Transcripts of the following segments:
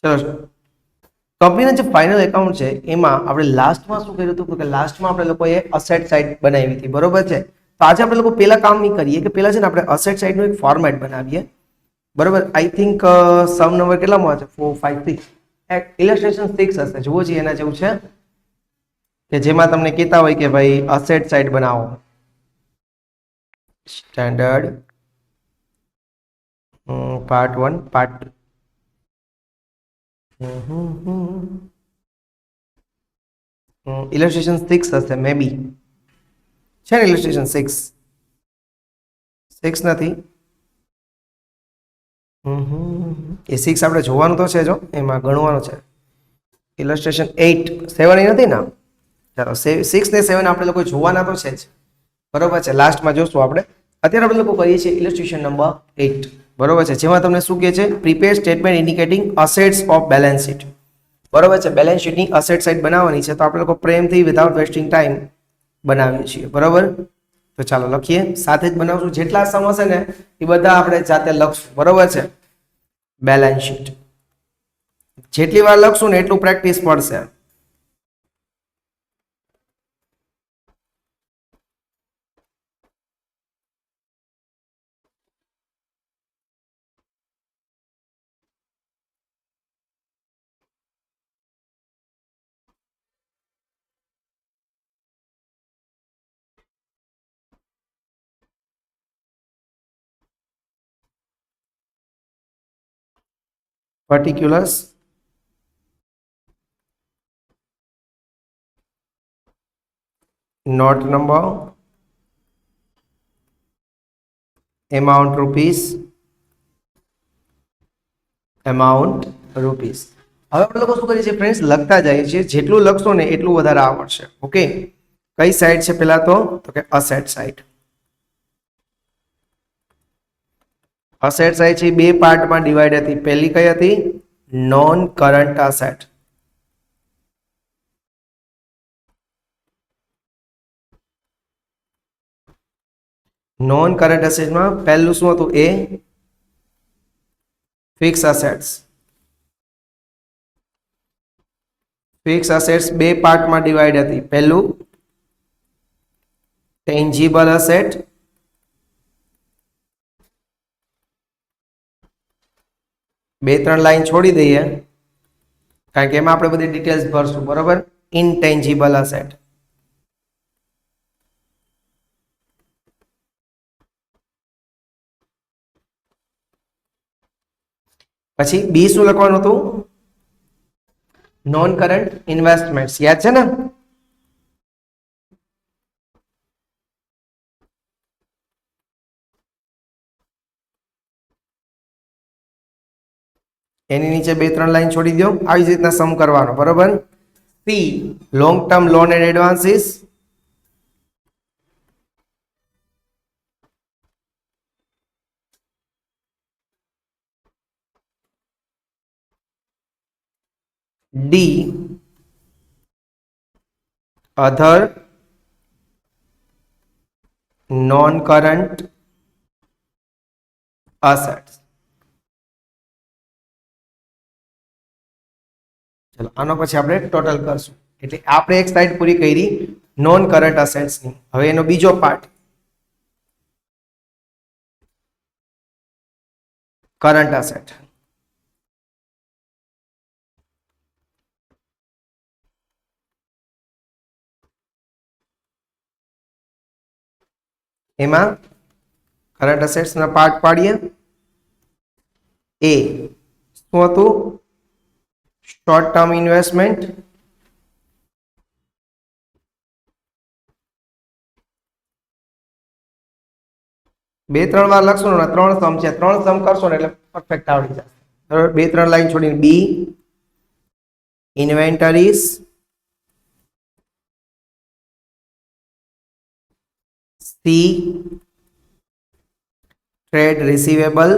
ચલો, કંપનીના જે ફાઇનલ એકાઉન્ટ છે એમાં આપણે લાસ્ટમાં શું કર્યું હતું કે લાસ્ટમાં આપણે લોકોએ અસેટ સાઇડ બનાવી હતી, બરોબર છે. તો આજે આપણે લોકો પેલા કામ નહીં કરીએ કે પેલા છે ને આપણે અસેટ સાઇડનું એક ફોર્મેટ બનાવીએ, બરોબર. આઈ થિંક સમ નંબર કેટલામાં છે? 4 5 6 ઇલસ્ટ્રેશન 6 હશે, જુઓ છીએ એના જેવું છે કે જેમાં તમને કહેતા હોય કે ભાઈ અસેટ સાઇડ બનાવો, સ્ટેન્ડર્ડ પાર્ટ 1 પાર્ટ 2 ઇલસ્ટ્રેશન 6 હશે મે બી, છે ને ઇલસ્ટ્રેશન 6 નથી એ 6 આપણે જોવાનું તો છે, જો એમાં ગણવાનું છે. ઇલસ્ટ્રેશન 8 7 એ નથી ને? ચાલો 6 ને 7 આપણે લોકો જોવાના તો છે જ, બરોબર છે. લાસ્ટમાં જોશું આપણે. અત્યારે આપણે લોકો કરીએ છીએ ઇલસ્ટ્રેશન નંબર 8, બરોબર છે, જેમાં તમને શું કહે છે? Prepare statement indicating assets of balance sheet, બરોબર છે. બેલેન્સ શીટની અસેટ સાઇડ બનાવવાની છે, તો આપણે લોકો પ્રેમથી વિધાઉટ વેસ્ટિંગ ટાઈમ બનાવીએ છીએ, બરોબર. તો ચાલો લખીએ, સાથે જ બનાવશું. જેટલા સમ હશે ને એ બધા આપણે જાતે લખશું, બરોબર છે. બેલેન્સ શીટ જેટલી વાર લખશું ને એટલું પ્રેક્ટિસ પડશે. particulars, note number, amount rupees, amount rupees. હવે આપણે લોકો શું કરીએ છીએ ફ્રેન્ડ્સ? લખતા જઈએ છીએ, જેટલું લખશો ને એટલું વધારે આવડશે. ઓકે, કઈ સાઈડ છે પેલા તો કે અસેટ સાઈડ. અસેટ સાઈડ છે બે પાર્ટમાં ડિવાઈડ હતી. પહેલી કઈ હતી? Non current asset. Non current એસેટમાં પહેલું શું હતું? A fix assets. Fix assets બે પાર્ટમાં ડિવાઈડ હતી. પહેલું ટેન્જીબલ અસેટ, બે ત્રણ લાઈન છોડી દઈએ કારણ કે એમાં આપણે બધી ડિટેલ્સ ભરશું, બરોબર. Intangible asset. પછી બી શું લખવાનું હતું? Non current investments. યાદ છે ને? એની નીચે બે ત્રણ લાઈન છોડી દો. આવી જ રીતના સમ કરવાનો, બરોબર. C long term loan and advances. D other non current assets. ચલો આનો પછી આપણે ટોટલ કરશું. એટલે આપણે એક સાઈડ પૂરી કરી નોન કરંટ અસેટ્સ ની. હવે એનો બીજો પાર્ટ કરંટ અસેટ. એમાં કરંટ અસેટ્સ ના પાર્ટ પાડીએ. એ શું હતું? Short term investment. બે ત્રણ વાર લખશો ને, ત્રણ સમ છે, ત્રણ સમ કરશો ને એટલે પરફેક્ટ આવડી જશે. બરાબર. બે ત્રણ લાઈન છોડીને B inventories, C trade receivable,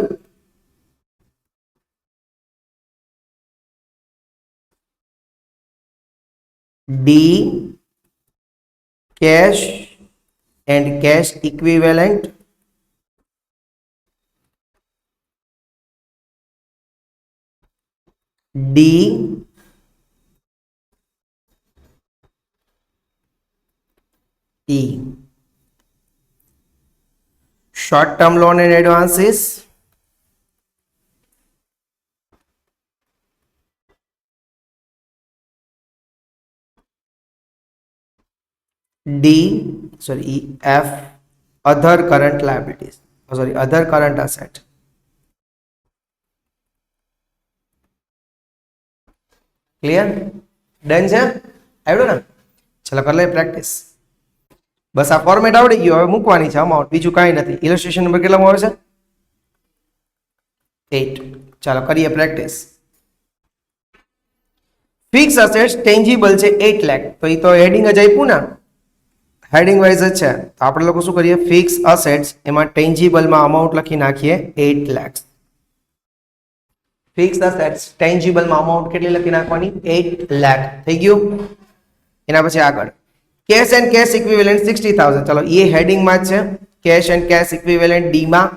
D cash and cash equivalent, D E short term loan and advances, D, sorry, E, F, other current liabilities, sorry, other current asset. Clear? Done છે? આવડ્યું ને? ચલો કરી લે practice. બસ આ format આવડી ગયું, હવે મૂકવાની છે અમાઉન્ટ, બીજું કાંઈ નથી. ઇલસ્ટ્રેશન નંબર કેટલામાં આવે છે? 8. ચાલો કરીએ પ્રેક્ટિસ. ફિક્સ અસેટ્સ ટેન્જિબલ છે 8 લાખ, તો એ તો હેડિંગ જ આપ્યું ને, હેડિંગ વાઇઝ જ છે. તો આપણે લોકો શું કરીએ, ફિક્સ અસેટ્સ એમાં ટેન્જિબલમાં અમાઉન્ટ લખી નાખીએ 8 લાખ. ફિક્સ અસેટ્સ ટેન્જિબલમાં અમાઉન્ટ કેટલી લખી નાખવાની? 8 લાખ. થઈ ગયું? એના પછી આગળ કેશ એન્ડ કેશ ઇક્વિવેલન્ટ 60,000. ચલો એ હેડિંગમાં જ છે, cash and cash equivalent D માં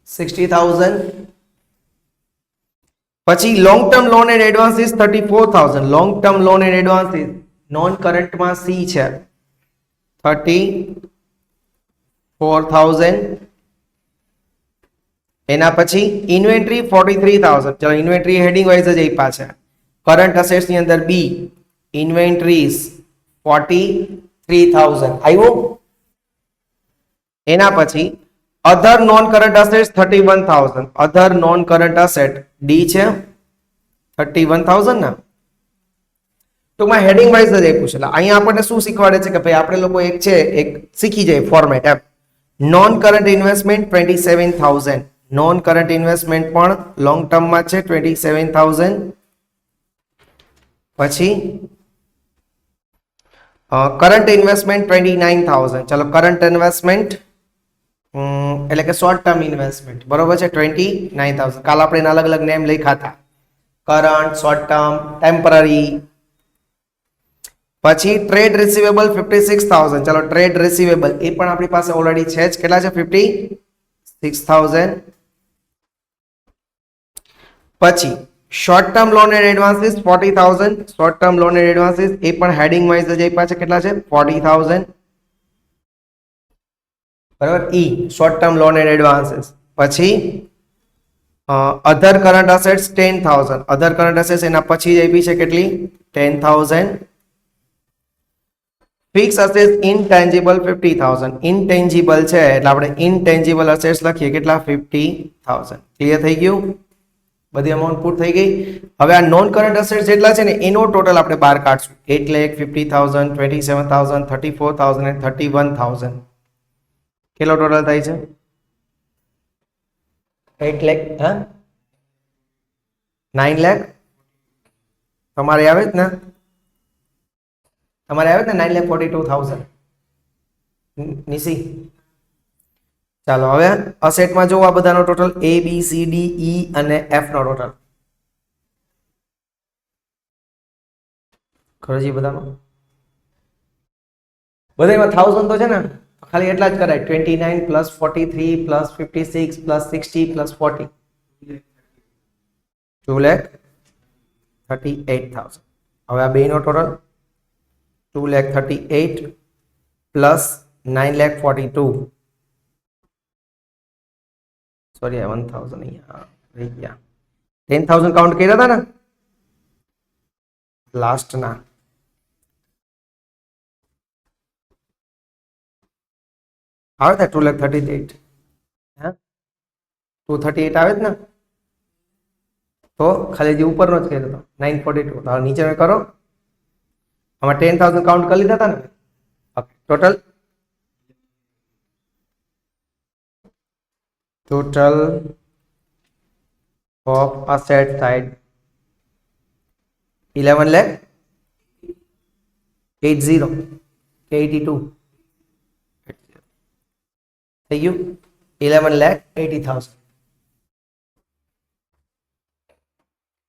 60,000. પછી long term loan and advances 34,000. Long term loan and advances non કરંટમાં સી છે 34,000. એના પછી ઇન્વેન્ટરી 43,000. ચલો ઇન્વેન્ટરી હેડિંગ વાઇઝ જ આપ્યા છે. કરંટ અસેટ્સ ની અંદર બી ઇન્વેન્ટરીઝ 43,000 આવ્યું. એના પછી અધર નોન કરંટ અસેટ્સ 31,000. અધર નોન કરંટ અસેટ ડી છે 31,000 ના. ટૂંકમાં હેડિંગ વાઇઝ જ આપ્યું છે. અહીંયા આપણને શું શીખવાડે છે કે ભાઈ આપણે લોકો એક છે એક શીખી જાય ફોર્મેટ એમ. Non current investment 27,000. Non current investment પણ લોંગ ટર્મમાં છે 27,000. પછી કરંટ ઇન્વેસ્ટમેન્ટ 29,000. ચલો કરંટ ઇન્વેસ્ટમેન્ટ એટલે કે શોર્ટ ટર્મ ઇન્વેસ્ટમેન્ટ બરોબર છે 29,000. કાલ આપણે એના અલગ અલગ નેમ લખ્યા હતા, કરંટ, શોર્ટ ટર્મ, ટેમ્પરરી. પછી ટ્રેડ રિસીવેબલ 56,000. ચલો ટ્રેડ રિસીવેબલ એ પણ આપણી પાસે ઓલરેડી છે જ. કેટલા છે? 56,000. પછી short term loan and advances 40,000. Short term loan and advances એ પણ હેડિંગ વાઇઝ જ આપ્યા છે. કેટલા છે? 40,000. બરાબર, E short term loan and advances. પછી other current assets 10,000. Other current assets એના પછી જ આપી છે કેટલી? 10,000. Fix assets ઇનટેન્જિબલ 50,000. ઇનટેન્જિબલ છે એટલે આપણે ઇનટેન્જિબલ અસેટ્સ લખીએ કેટલા? 50,000. ક્લિયર થઈ ગયું? બધી અમાઉન્ટ પૂર થઈ ગઈ. હવે આ નોન કરંટ અસેટ્સ જેટલા છે ને એનો ટોટલ આપણે બહાર કાઢશું. 8,50,000, 27,000, 34,000 અને 31,000. કેટલો ટોટલ થાય છે? 8 લાખ. હા, 9 લાખ. તમારે આવે જ ને? તમારે આવે ને 9,42,000 નિશી. ચાલો હવે અસેટમાં જો આ બધાનો total A B C D E અને F નો ટોટલ ખરજી બધામાં બધામાં 1000 તો છે ને, ખાલી એટલા જ કરાય. 29 પ્લસ 43 પ્લસ 56 પ્લસ 60 પ્લસ 40 2,38,000. હવે આ બેનો ટોટલ 2,38,000 પ્લસ 9,42,000. સોરી 1,000 અહીંયા રહી ગયા. 10,000 કાઉન્ટ કર્યા હતા ને લાસ્ટ ના. આવે ને 2,38,000. હા 238 આવે જ ને, તો ખાલી જે ઉપરનો જ કર્યો હતો 942. તો નીચે કરો. આમાં 10,000 કાઉન્ટ કરી લીધા હતા ને. Okay, total of asset side 11,80,000 82 થઈ ગયું. 11,80,000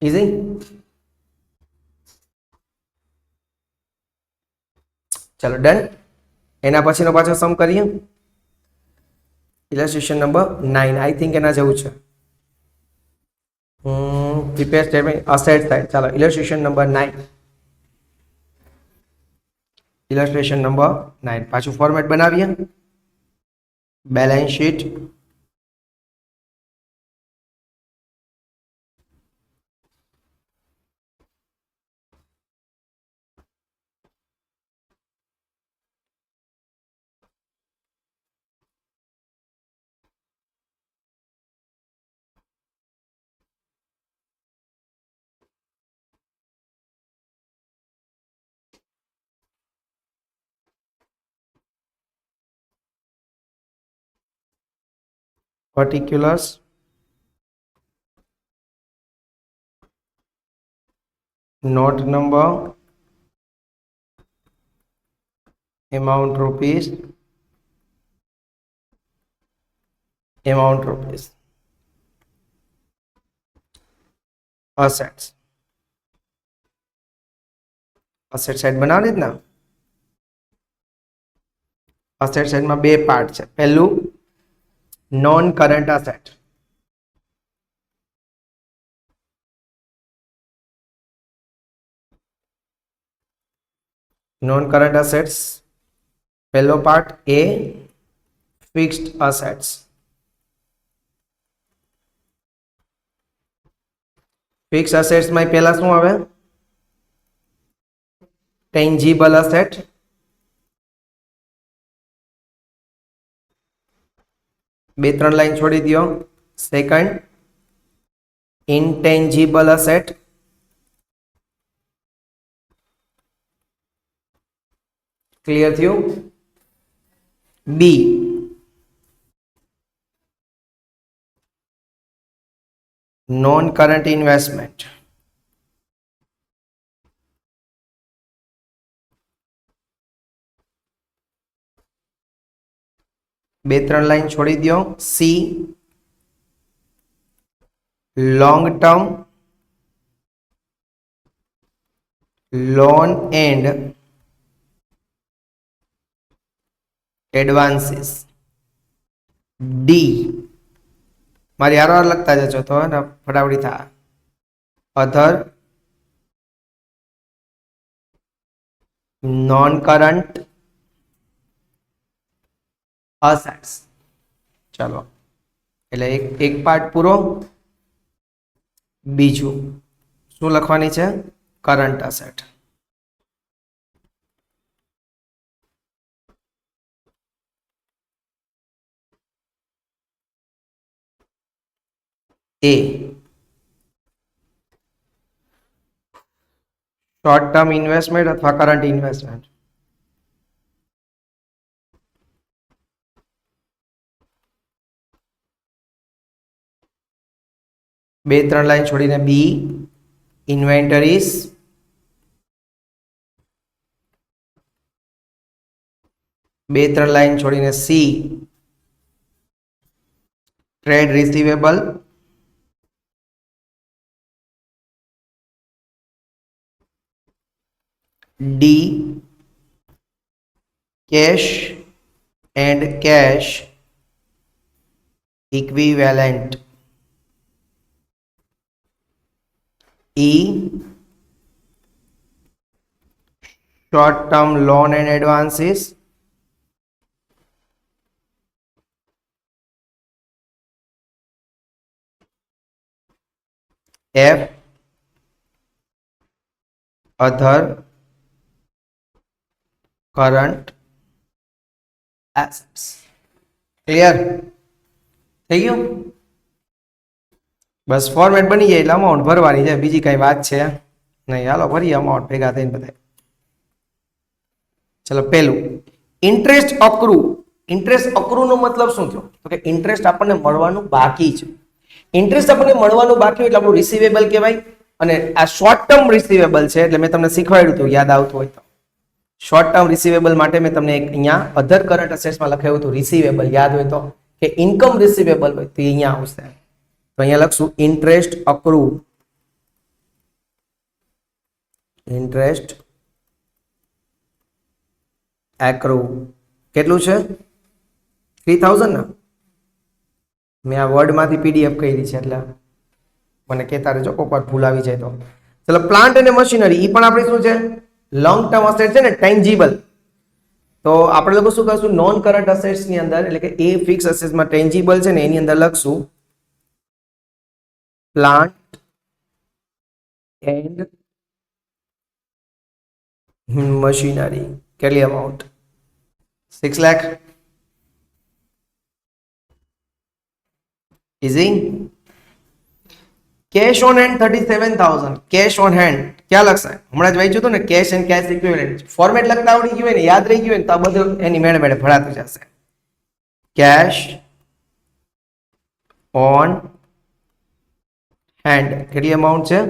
ઇઝી. ચલો ડન. એના પછીનો પાછો સમ કરીએ. ઇલસ્ટ્રેશન નંબર 9 આઈ થિંક એના જેવું છે. Prepare statement asset side. ચાલો ઇલસ્ટ્રેશન નંબર 9. ઇલસ્ટ્રેશન નંબર 9 પાછું ફોર્મેટ બનાવીએ. Balance sheet. particulars, note number, amount rupees, assets. asset side બનાવવાની જ ને. asset side માં બે પાર્ટ છે. પહેલું non current asset. Non current assets પહેલો પાર્ટ એ ફિક્સ્ડ assets. ફિક્સ assets માં પહેલા શું આવે? ટેન્જીબલ asset, બે ત્રણ લાઈન છોડી દો. સેકન્ડ ઇન્ટેન્જીબલ asset, ક્લિયર થયું? બી નોન કરંટ ઇન્વેસ્ટમેન્ટ. બે ત્રણ લાઈન છોડી દો. C long term loan and advances. D મારી હારો લખતા જજો તો ને ફટાફટી થાય. અધર નોન કરંટ assets. ચાલો એટલે એક પાર્ટ પૂરો. બીજું શું લખવાની છે? Current asset. એ શોર્ટ ટર્મ ઇન્વેસ્ટમેન્ટ અથવા કરંટ ઇન્વેસ્ટમેન્ટ. બે ત્રણ લાઈન છોડીને બી ઇન્વેન્ટરીઝ. બે ત્રણ લાઈન છોડીને C trade receivable. D cash and cash equivalent. E short term loan and advances. F other current assets. Clear? થઈ ગયું? બસ ફોર્મેટ બની જાય એટલે અમાઉન્ટ ભરવાની છે, બીજી કઈ વાત છે નહીં. હાલો ભરીએ અમાઉન્ટ ભેગા થઈને બધા. ચલો પહેલું ઇન્ટરેસ્ટ અક્રુ. ઇન્ટરેસ્ટ અક્રુ નો મતલબ શું થયો? તો કે ઇન્ટરેસ્ટ આપણને મળવાનું બાકી છે. ઇન્ટરેસ્ટ આપણને મળવાનું બાકી હોય એટલે આપણું રિસીવેબલ કહેવાય. અને આ શોર્ટ ટર્મ રિસીવેબલ છે એટલે મેં તમને શીખવાડ્યું હતું, યાદ આવતું હોય તો. શોર્ટ ટર્મ રિસીવેબલ માટે મેં તમને અહીંયા અધર કરંટ અસેટ્સમાં લખાયું હતું રિસીવેબલ, યાદ હોય તો, કે ઇન્કમ રિસીવેબલ હોય તો અહીંયા આવશે. તો અહીંયા લખશું ઇન્ટરેસ્ટ અક્રુ. ઇન્ટરેસ્ટ એક્રુ કેટલું છે? 3000 ને મેં આ વર્ડ માંથી પીડીએફ કરી છે એટલે મને કહેતા રહેજો કોક વાર ભૂલ આવી જાય તો. ચલો પ્લાન્ટ અને મશીનરી એ પણ આપણે શું છે લોંગ ટર્મ અસેટ છે ને ટેન્જીબલ. તો આપણે લોકો શું કરશું નોન કરંટ અસેટ્સ ની અંદર એટલે કે એ ફિક્સ અસેટ્સમાં ટેન્જીબલ છે ને એની અંદર લખશું પ્લાન્ટ એન્ડ મશીનરી. કેટલી amount 6 lakh. Easy. Cash on hand 37,000. Cash on hand ક્યાં લખશે હમણાં જ વાંચ્યું હતું ને cash and cash equivalent. Format લખતા આવડી ગયું હોય ને યાદ રહી ગયું હોય ને તો આ બધું એની મેળે મેળે ભરાતું જશે. કેશ ઓન હેન્ડ કેટલી અમાઉન્ટ છે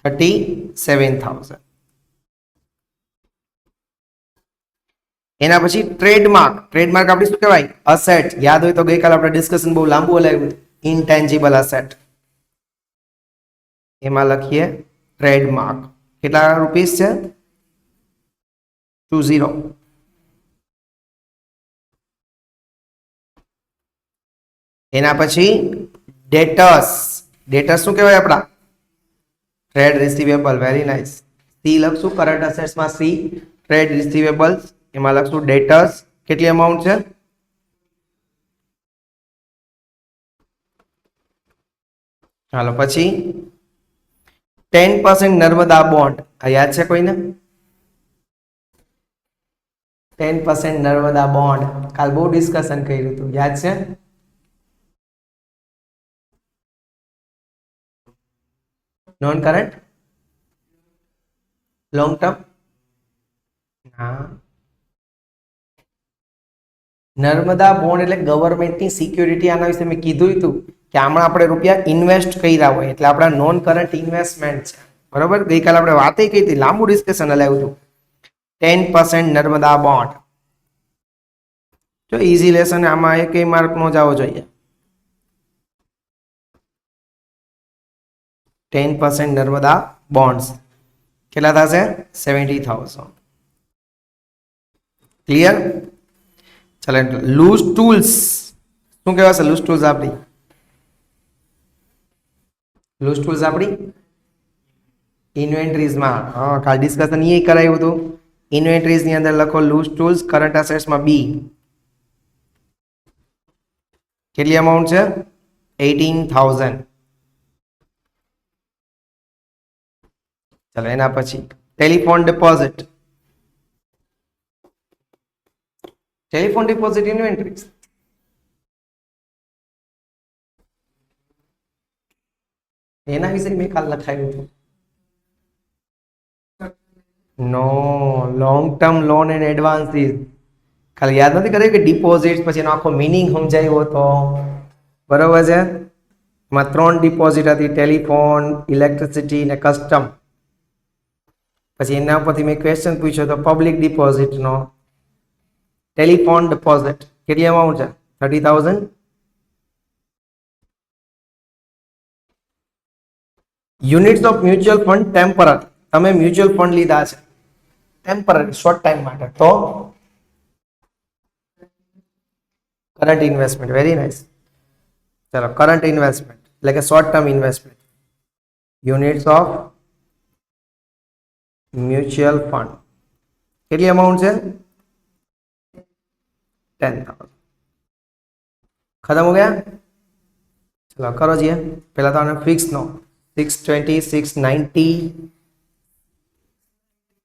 37,000. એના પછી ટ્રેડમાર્ક. ટ્રેડમાર્ક આપણે શું કહેવાય અસેટ. યાદ હોય તો ગઈકાલે આપણે ડિસ્કશન બહુ લાંબુ હલાવ્યું ઇનટેન્જીબલ અસેટ. એમાં લખીએ ટ્રેડમાર્ક. કેટલા રૂપીસ છે 20. એના પછી ડેટર્સ. ડેટર્સ શું કહેવાય આપડા trade receivable. Very nice. C લખશું કરંટ અસેટ્સ માં સી ટ્રેડ રિસીવેબલ્સ. એમાં લખશું ડેટર્સ. કેટલી અમાઉન્ટ છે ચાલો પછી 10% નર્મદા બોન્ડ. આ યાદ છે કોઈને 10% નર્મદા બોન્ડ. કાલ બહુ ડિસ્કશન કર્યું હતું યાદ છે. Non current long term. હા નર્મદા બોન્ડ એટલે ગવર્મેન્ટની સિક્યોરિટી. આના વિશે મેં કીધું હતું કે આમાં આપણે રૂપિયા ઇન્વેસ્ટ કર્યા હોય એટલે આપણા નોન કરંટ ઇન્વેસ્ટમેન્ટ છે. બરોબર. ગઈકાલે આપણે વાત કરી હતી લાંબુ ડિસ્કશન હલાવ્યું હતું 10% નર્મદા બોન્ડ. જો ઈઝી લેસન આમાં એક માર્ક નો જવો જોઈએ. 10% નર્મદા બોન્ડ્સ કેટલા થશે 70,000. ક્લિયર. ચાલો લૂઝ ટૂલ્સ શું કહેવાશે લૂઝ ટૂલ્સ આપણી. લૂઝ ટૂલ્સ આપણી ઇન્વેન્ટરીઝમાં. હા કાલ ડિસ્કશન એ કરાયું હતું. ઇન્વેન્ટરીઝ ની અંદર લખો લૂઝ ટૂલ્સ. કરંટ અસેટ્સમાં બી. કેટલી અમાઉન્ટ છે 18,000. ચાલો એના પછી telephone deposit. Telephone deposit inventories. એના વિશે મેં કાલ લખાયું હતું. નો long term loan and advances. ખાલી યાદ નથી કર્યું કે ડિપોઝિટ પછી એનો આખો મિનિંગ સમજાયો હતો. બરોબર છે. એમાં 3 ડિપોઝિટ હતી ટેલિફોન ઇલેક્ટ્રિસિટી ને કસ્ટમ. પછી એના ઉપરથી મેં ક્વેશ્ચન પૂછ્યો તો પબ્લિક ડિપોઝિટ નો. ટેલિફોન ડિપોઝિટ કેટલી અમાઉન્ટ છે 30,000. Units of mutual fund temporary. તમે મ્યુચ્યુઅલ ફંડ લીધા છે ટેમ્પરરી શોર્ટ ટાઈમ માટે તો કરંટ ઇન્વેસ્ટમેન્ટ. Very nice. ચલો કરંટ ઇન્વેસ્ટમેન્ટ એટલે કે short term investment. Units of mutual fund કેટલી અમાઉન્ટ છે 10,000. खत्म हो गया. चलो करो जी. पहला तो हमने फिक्स नो 620 690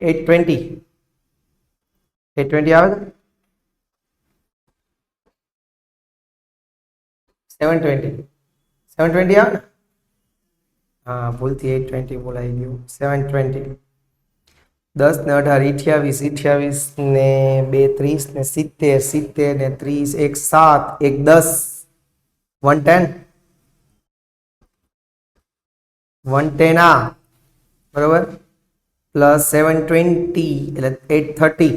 820 820 આવે 720 720 આવે. हाँ भूलती 820 बोलाई गયું 720. 10 ને 18 28 ને 2 30 ને 70 70 ને 30 1 7 1 10 110 110 આ બરોબર પ્લસ 720 એટલે 830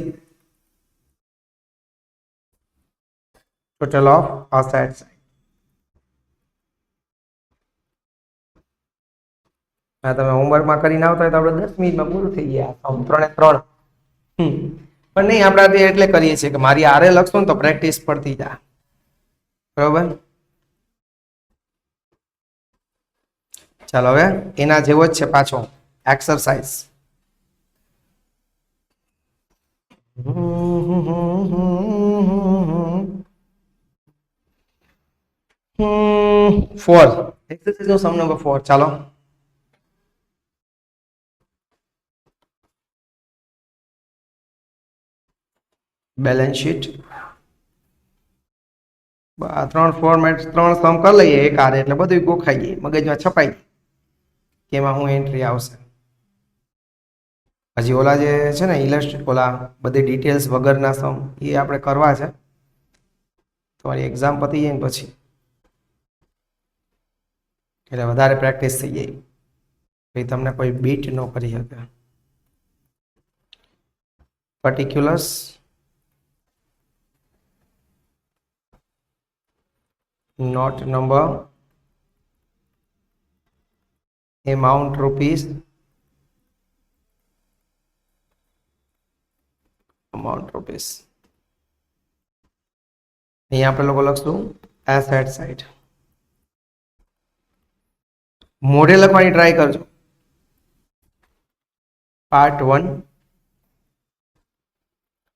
ટોટલ ઓફ અસેટ્સ. તમે હોમવર્કમાં કરીને આવતા હોય તો આપણે 10 મિનિટમાં પૂરું થઈ ગયા. 3 પણ નહીં આપણે એટલે કરીએ છીએ કે મારી આરે લખશો ને તો પ્રેક્ટિસ પડતી જાય. બરોબર. ચાલો હવે એના જેવો જ છે પાછો એક્સરસાઇઝ. ફોર એક્સરસાઇઝ નો સમ નંબર 4. ચાલો બેલેન્સ શીટ. આ 3 ફોર્મેટ 3 સમ કરી લઈએ એક આરે એટલે બધું ગોખાઈ જાય, મગજમાં છપાઈ જાય કે એમાં હું એન્ટ્રી આવશે. હજી ઓલા જે છે ને ઓલા બધી ડિટેલ્સ વગરના સમ એ આપણે કરવા છે. તમારી એક્ઝામ પતી જાય ને પછી એટલે વધારે પ્રેક્ટિસ થઈ જાય, પછી તમને કોઈ બીટ ન કરી શકે. Particulars note number amount rupees અહીંયા આપણે લોકો લખશું એસેટ સાઇડ. મોઢે લખવાની ટ્રાય કરજો. Part 1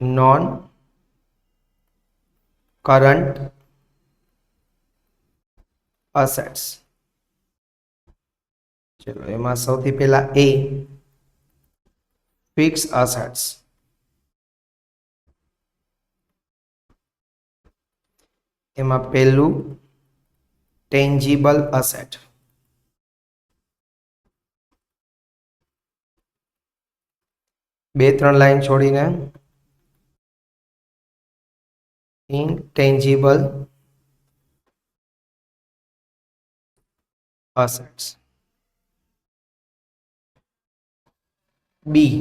non current assets. ચલો એમાં સૌથી પહેલા એ ફિક્સ અસેટ્સ. એમાં પહેલું ટેન્જીબલ અસેટ. બે ત્રણ લાઈન છોડીને ઇનટેન્જીબલ અસેટ્સ. બી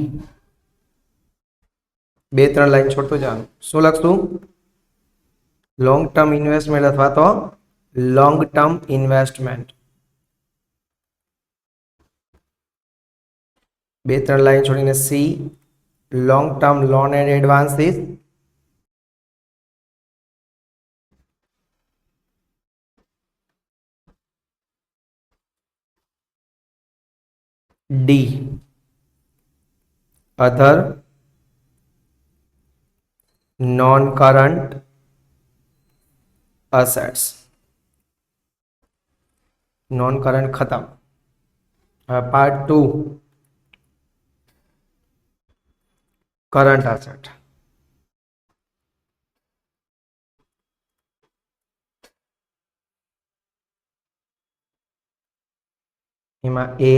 બે ત્રણ લાઈન છોડતું જવાનું. શું લખશું? લોંગ ટર્મ ઇન્વેસ્ટમેન્ટ અથવા તો લોંગ ટર્મ ઇન્વેસ્ટમેન્ટ. બે ત્રણ લાઈન છોડીને C long term loan and advances. D other non current assets. Non current ખતમ. Part 2 current asset. એમાં એ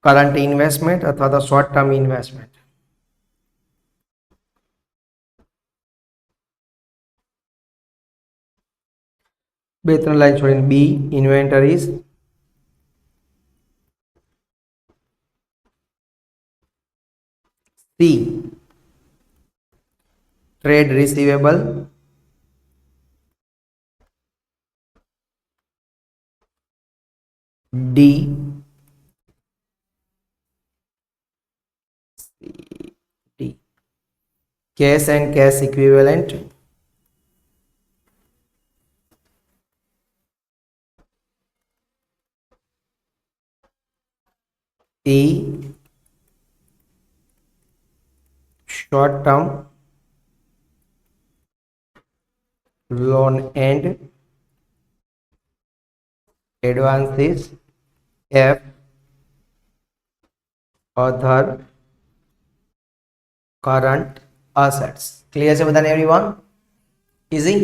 કરંટ ઇન્વેસ્ટમેન્ટ અથવા તો શોર્ટ ટર્મ ઇન્વેસ્ટમેન્ટ. બે ત્રણ લાઈન છોડીને B inventories. C trade receivable. D cash and cash equivalent. E short term loan and advances. F other current assets. Clear છે બધાને એવરીવન? ઇઝી.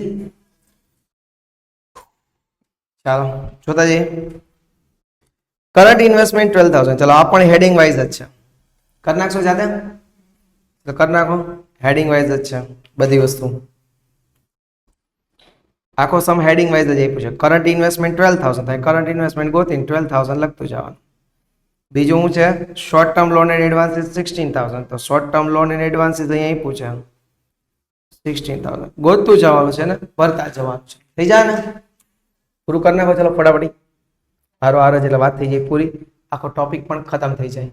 ચાલો જોતા જઈએ. Current investment 12,000. ચલો આ પણ હેડિંગ વાઇઝ જ છે. કરી નાખશો જાતે? તો કરી નાખો. હેડિંગ વાઇઝ જ છે બધી વસ્તુ. આખો સમ હેડિંગ વાઇઝ જ આપ્યું છે. કરંટ ઇન્વેસ્ટમેન્ટ 12,000 થાય. કરંટ ઇન્વેસ્ટમેન્ટ ગોતીને 12,000 લખતું જવાનું. બીજું શું છે? Short term loan and advances 16,000. તો short term loan and advances અહીંયા આપ્યું છે 16,000. ગોતતું જવાનું છે ને ભરતા જવાનું છે. થઈ જાય ને? પૂરું કરી નાખો. ચલો ફટાફટી. હારો હારો એટલે વાત થઈ જાય પૂરી. આખો ટોપિક પણ ખતમ થઈ જાય.